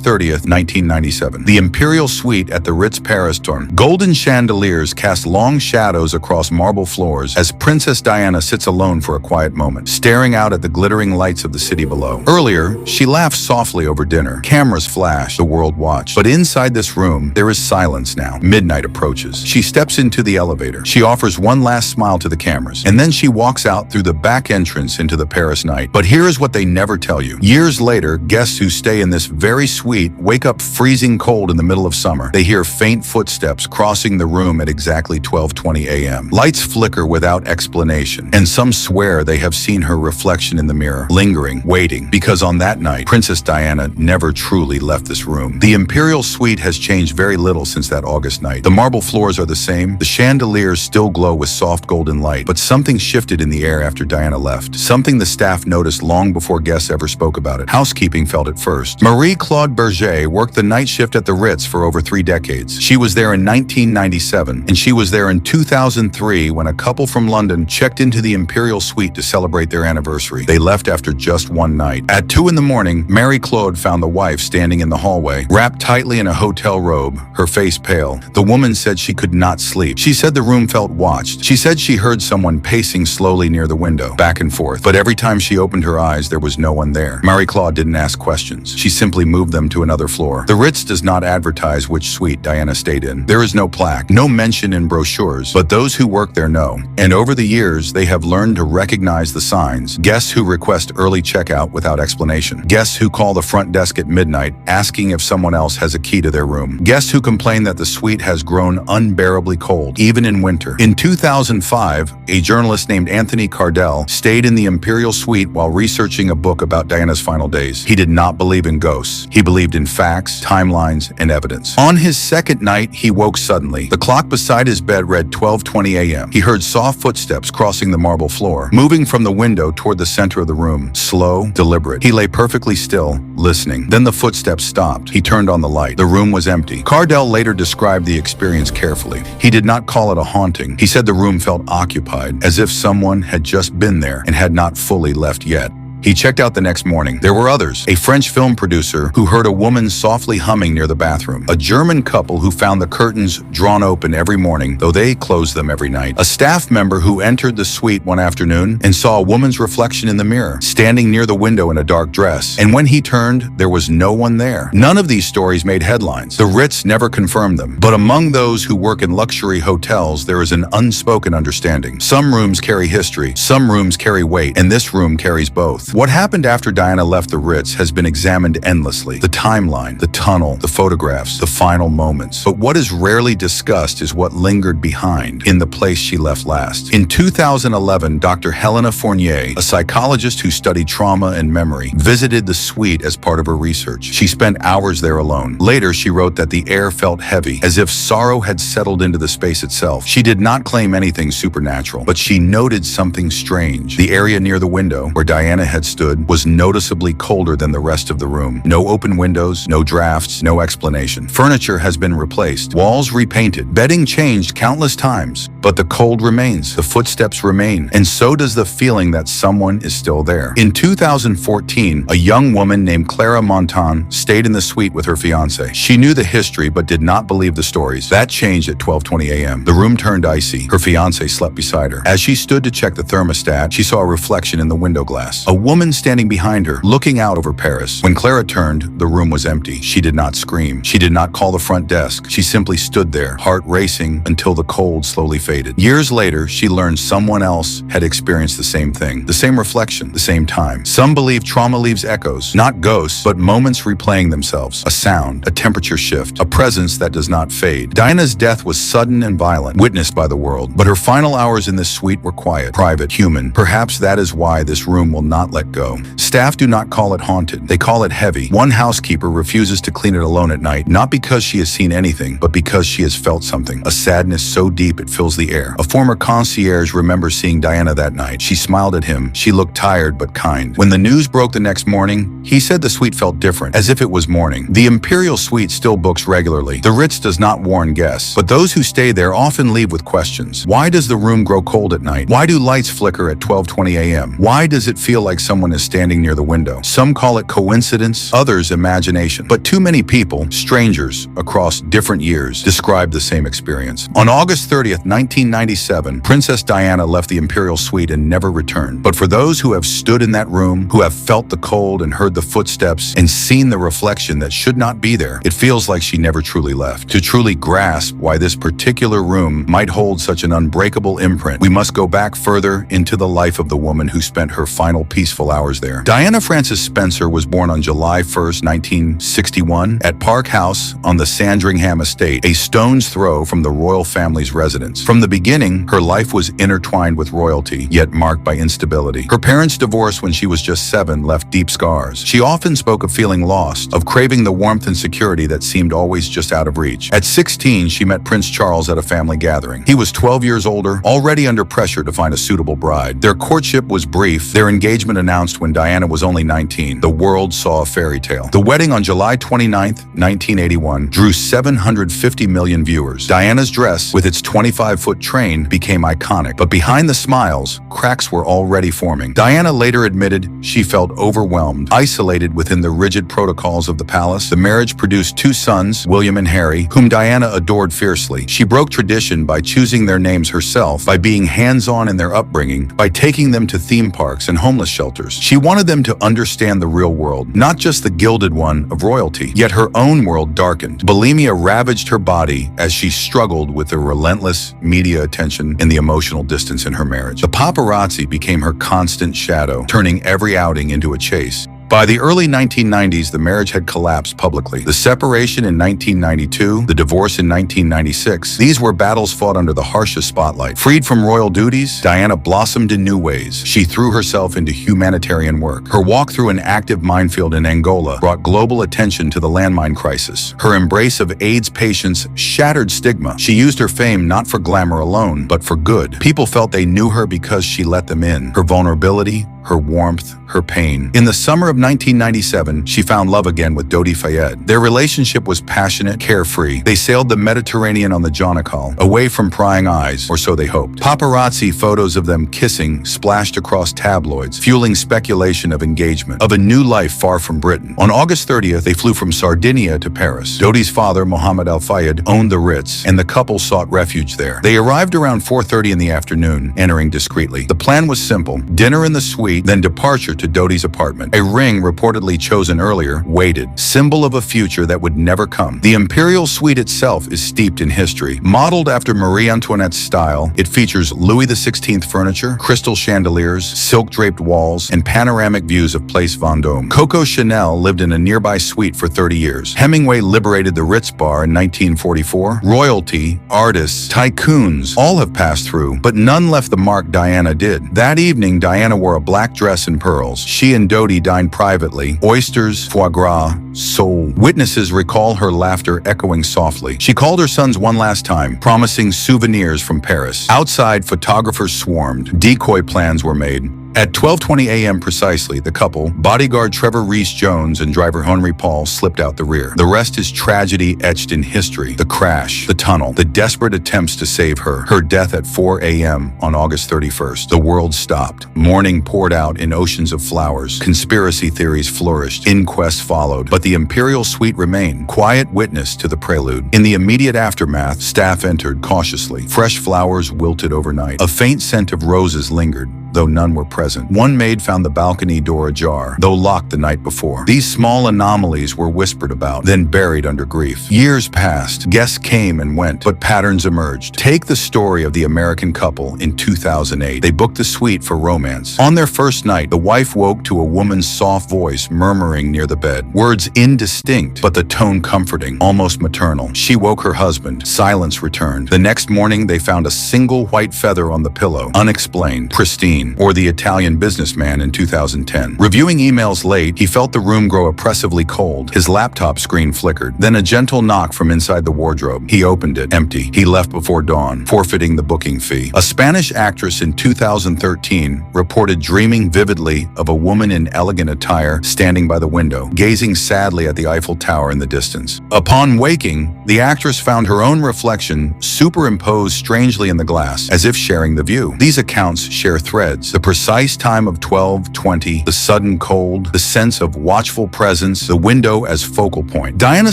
30th, 1997. The Imperial Suite at the Ritz Paris. Golden chandeliers cast long shadows across marble floors as Princess Diana sits alone for a quiet moment, staring out at the glittering lights of the city below. Earlier, she laughed softly over dinner. Cameras flashed, the world watched. But inside this room, there is silence now. Midnight approaches. She steps into the elevator. She offers one last smile to the cameras, and then she walks out through the back entrance into the Paris night. But here is what they never tell you. Years later, guests who stay in this very suite wake up freezing cold in the middle of summer. They hear faint footsteps crossing the room at exactly 12:20 a.m. Lights flicker without explanation, and some swear they have seen her reflection in the mirror, lingering, waiting, because on that night, Princess Diana never truly left this room. The Imperial Suite has changed very little since that August night. The marble floors are the same, the chandeliers still glow with soft golden light, but something shifted in the air after Diana left. Something the staff noticed long before guests ever spoke about it. Housekeeping felt it first. Marie-Claude Berger worked the night shift at the Ritz for over 3 decades. She was there in 1997, and she was there in 2003 when a couple from London checked into the Imperial Suite to celebrate their anniversary. They left after just one night. At 2 in the morning, Marie-Claude found the wife standing in the hallway, wrapped tightly in a hotel robe, her face pale. The woman said she could not sleep. She said the room felt watched. She said she heard someone pacing slowly near the window, back and forth. But every time she opened her eyes, there was no one there. Marie-Claude didn't ask questions. She simply moved them to another floor. The Ritz does not advertise which suite Diana stayed in. There is no plaque, no mention in brochures, but those who work there know. And over the years, they have learned to recognize the signs. Guests who request early checkout without explanation. Guests who call the front desk at midnight, asking if someone else has a key to their room. Guests who complain that the suite has grown unbearably cold, even in winter. In 2005, a journalist named Anthony Cardell stayed in the Imperial Suite while researching a book about Diana's final days. He did not believe in ghosts. He believed in facts, timelines, and evidence. On his second night, he woke suddenly. The clock beside his bed read 12:20 a.m. He heard soft footsteps crossing the marble floor, moving from the window toward the center of the room. Slow, deliberate. He lay perfectly still, listening. Then the footsteps stopped. He turned on the light. The room was empty. Cardell later described the experience carefully. He did not call it a haunting. He said the room felt occupied, as if someone had just been there and had not fully left yet. He checked out the next morning. There were others. A French film producer who heard a woman softly humming near the bathroom. A German couple who found the curtains drawn open every morning, though they closed them every night. A staff member who entered the suite one afternoon and saw a woman's reflection in the mirror, standing near the window in a dark dress. And when he turned, there was no one there. None of these stories made headlines. The Ritz never confirmed them. But among those who work in luxury hotels, there is an unspoken understanding. Some rooms carry history, some rooms carry weight, and this room carries both. What happened after Diana left the Ritz has been examined endlessly. The timeline, the tunnel, the photographs, the final moments. But what is rarely discussed is what lingered behind in the place she left last. In 2011, Dr. Helena Fournier, a psychologist who studied trauma and memory, visited the suite as part of her research. She spent hours there alone. Later, she wrote that the air felt heavy, as if sorrow had settled into the space itself. She did not claim anything supernatural, but she noted something strange. The area near the window, where Diana had stood, was noticeably colder than the rest of the room. No open windows, no drafts, no explanation. Furniture has been replaced, walls repainted, bedding changed countless times, but the cold remains, the footsteps remain, and so does the feeling that someone is still there. In 2014, a young woman named Clara Montand stayed in the suite with her fiancé. She knew the history but did not believe the stories. That changed at 12:20 a.m. The room turned icy. Her fiancé slept beside her. As she stood to check the thermostat, she saw a reflection in the window glass. A woman standing behind her, looking out over Paris. When Clara turned, the room was empty. She did not scream. She did not call the front desk. She simply stood there, heart racing until the cold slowly faded. Years later, she learned someone else had experienced the same thing, the same reflection, the same time. Some believe trauma leaves echoes, not ghosts, but moments replaying themselves. A sound, a temperature shift, a presence that does not fade. Diana's death was sudden and violent, witnessed by the world, but her final hours in this suite were quiet, private, human. Perhaps that is why this room will not let go. Staff do not call it haunted. They call it heavy. One housekeeper refuses to clean it alone at night, not because she has seen anything, but because she has felt something. A sadness so deep it fills the air. A former concierge remembers seeing Diana that night. She smiled at him. She looked tired but kind. When the news broke the next morning, he said the suite felt different, as if it was morning. The Imperial Suite still books regularly. The Ritz does not warn guests, but those who stay there often leave with questions. Why does the room grow cold at night? Why do lights flicker at 12:20 a.m.? Why does it feel like someone is standing near the window. Some call it coincidence, others imagination. But too many people, strangers across different years, describe the same experience. On August 30th, 1997, Princess Diana left the Imperial Suite and never returned. But for those who have stood in that room, who have felt the cold and heard the footsteps and seen the reflection that should not be there, it feels like she never truly left. To truly grasp why this particular room might hold such an unbreakable imprint, we must go back further into the life of the woman who spent her final peaceful hours there. Diana Frances Spencer was born on July 1st, 1961, at Park House on the Sandringham Estate, a stone's throw from the royal family's residence. From the beginning, her life was intertwined with royalty, yet marked by instability. Her parents' divorce when she was just 7 left deep scars. She often spoke of feeling lost, of craving the warmth and security that seemed always just out of reach. At 16, she met Prince Charles at a family gathering. He was 12 years older, already under pressure to find a suitable bride. Their courtship was brief, their engagement announced when Diana was only 19. The world saw a fairy tale. The wedding on July 29, 1981, drew 750 million viewers. Diana's dress, with its 25-foot train, became iconic, but behind the smiles, cracks were already forming. Diana later admitted she felt overwhelmed, isolated within the rigid protocols of the palace. The marriage produced 2 sons, William and Harry, whom Diana adored fiercely. She broke tradition by choosing their names herself, by being hands-on in their upbringing, by taking them to theme parks and homeless shelters. She wanted them to understand the real world, not just the gilded one of royalty. Yet her own world darkened. Bulimia ravaged her body as she struggled with the relentless media attention and the emotional distance in her marriage. The paparazzi became her constant shadow, turning every outing into a chase. By the early 1990s, the marriage had collapsed publicly. The separation in 1992, the divorce in 1996, these were battles fought under the harshest spotlight. Freed from royal duties, Diana blossomed in new ways. She threw herself into humanitarian work. Her walk through an active minefield in Angola brought global attention to the landmine crisis. Her embrace of AIDS patients shattered stigma. She used her fame not for glamour alone, but for good. People felt they knew her because she let them in. Her vulnerability, her warmth, her pain. In the summer of 1997, she found love again with Dodi Fayed. Their relationship was passionate, carefree. They sailed the Mediterranean on the Jonakal, away from prying eyes, or so they hoped. Paparazzi photos of them kissing splashed across tabloids, fueling speculation of engagement, of a new life far from Britain. On August 30th, they flew from Sardinia to Paris. Dodi's father, Mohammed Al Fayed, owned the Ritz, and the couple sought refuge there. They arrived around 4:30 in the afternoon, entering discreetly. The plan was simple: dinner in the suite, then departure to Dodi's apartment. A ring reportedly chosen earlier waited, symbol of a future that would never come. The Imperial Suite itself is steeped in history. Modeled after Marie Antoinette's style, it features Louis XVI furniture, crystal chandeliers, silk-draped walls, and panoramic views of Place Vendôme. Coco Chanel lived in a nearby suite for 30 years. Hemingway liberated the Ritz Bar in 1944. Royalty, artists, tycoons, all have passed through, but none left the mark Diana did. That evening, Diana wore a black dress and pearls. She and Dodi dined privately. Oysters, foie gras, sole. Witnesses recall her laughter echoing softly. She called her sons one last time, promising souvenirs from Paris. Outside, photographers swarmed. Decoy plans were made. At 12:20 a.m. precisely, the couple, bodyguard Trevor Rees-Jones and driver Henry Paul, slipped out the rear. The rest is tragedy etched in history. The crash, the tunnel, the desperate attempts to save her. Her death at 4 a.m. on August 31st. The world stopped. Mourning poured out in oceans of flowers. Conspiracy theories flourished. Inquests followed. But the Imperial Suite remained, quiet witness to the prelude. In the immediate aftermath, staff entered cautiously. Fresh flowers wilted overnight. A faint scent of roses lingered, though none were present. One maid found the balcony door ajar, though locked the night before. These small anomalies were whispered about, then buried under grief. Years passed, guests came and went, but patterns emerged. Take the story of the American couple in 2008. They booked the suite for romance. On their first night, the wife woke to a woman's soft voice murmuring near the bed. Words indistinct, but the tone comforting, almost maternal. She woke her husband. Silence returned. The next morning, they found a single white feather on the pillow, unexplained, pristine. Or the Italian businessman in 2010. Reviewing emails late, he felt the room grow oppressively cold. His laptop screen flickered. Then a gentle knock from inside the wardrobe. He opened it, empty. He left before dawn, forfeiting the booking fee. A Spanish actress in 2013 reported dreaming vividly of a woman in elegant attire standing by the window, gazing sadly at the Eiffel Tower in the distance. Upon waking, the actress found her own reflection superimposed strangely in the glass, as if sharing the view. These accounts share threads threads: the precise time of 12:20, the sudden cold, the sense of watchful presence, the window as focal point. Diana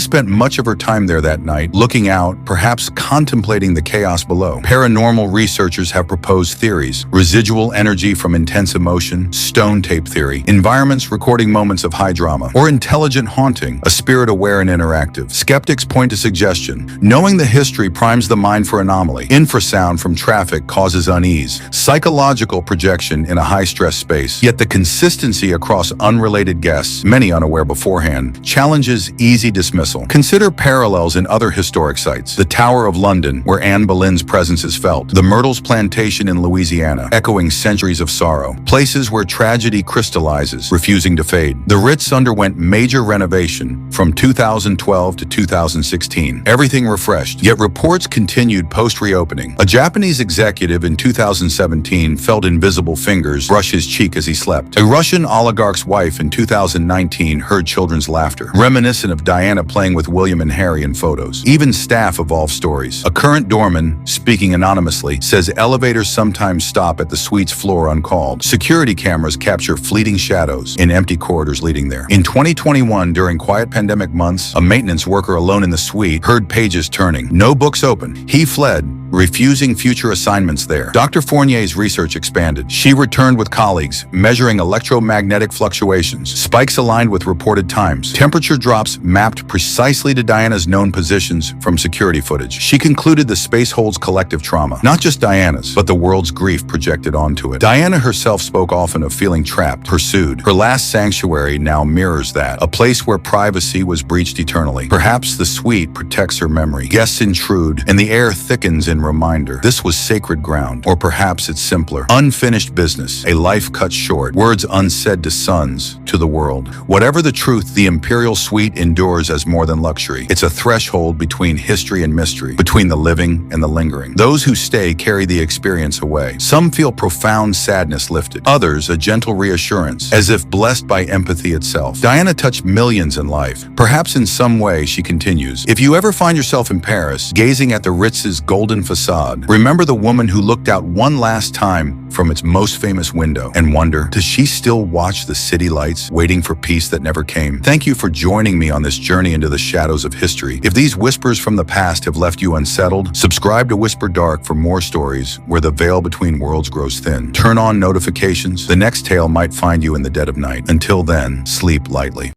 spent much of her time there that night, looking out, perhaps contemplating the chaos below. Paranormal researchers have proposed theories: residual energy from intense emotion, stone tape theory, environments recording moments of high drama, or intelligent haunting, a spirit aware and interactive. Skeptics point to suggestion: knowing the history primes the mind for anomaly. Infrasound from traffic causes unease. Psychological projection in a high-stress space. Yet the consistency across unrelated guests, many unaware beforehand, challenges easy dismissal. Consider parallels in other historic sites: the Tower of London, where Anne Boleyn's presence is felt; the Myrtles Plantation in Louisiana, echoing centuries of sorrow; places where tragedy crystallizes, refusing to fade. The Ritz underwent major renovation from 2012 to 2016. Everything refreshed, yet reports continued post-reopening. A Japanese executive in 2017 felt invisible fingers brush his cheek as he slept. A Russian oligarch's wife in 2019 heard children's laughter, reminiscent of Diana playing with William and Harry in photos. Even staff evolve stories. A current doorman, speaking anonymously, says elevators sometimes stop at the suite's floor uncalled. Security cameras capture fleeting shadows in empty corridors leading there. In 2021, during quiet pandemic months, a maintenance worker alone in the suite heard pages turning. No books open. He fled, refusing future assignments there. Dr. Fournier's research expanded. She returned with colleagues, measuring electromagnetic fluctuations, spikes aligned with reported times, temperature drops mapped precisely to Diana's known positions from security footage. She concluded the space holds collective trauma, not just Diana's, but the world's grief projected onto it. Diana herself spoke often of feeling trapped, pursued. Her last sanctuary now mirrors that, a place where privacy was breached eternally. Perhaps the suite protects her memory. Guests intrude, and the air thickens in reminder. This was sacred ground. Or perhaps it's simpler: unfinished business, a life cut short, words unsaid to sons, to the world. Whatever the truth, the Imperial Suite endures as more than luxury. It's a threshold between history and mystery, between the living and the lingering. Those who stay carry the experience away. Some feel profound sadness lifted, others a gentle reassurance, as if blessed by empathy itself. Diana touched millions in life. Perhaps in some way, she continues, if you ever find yourself in Paris, gazing at the Ritz's golden facade, remember the woman who looked out one last time from its most famous window and wonder, does she still watch the city lights, waiting for peace that never came? Thank you for joining me on this journey into the shadows of history. If these whispers from the past have left you unsettled, subscribe to Whisper Dark for more stories where the veil between worlds grows thin. Turn on notifications. The next tale might find you in the dead of night. Until then, sleep lightly.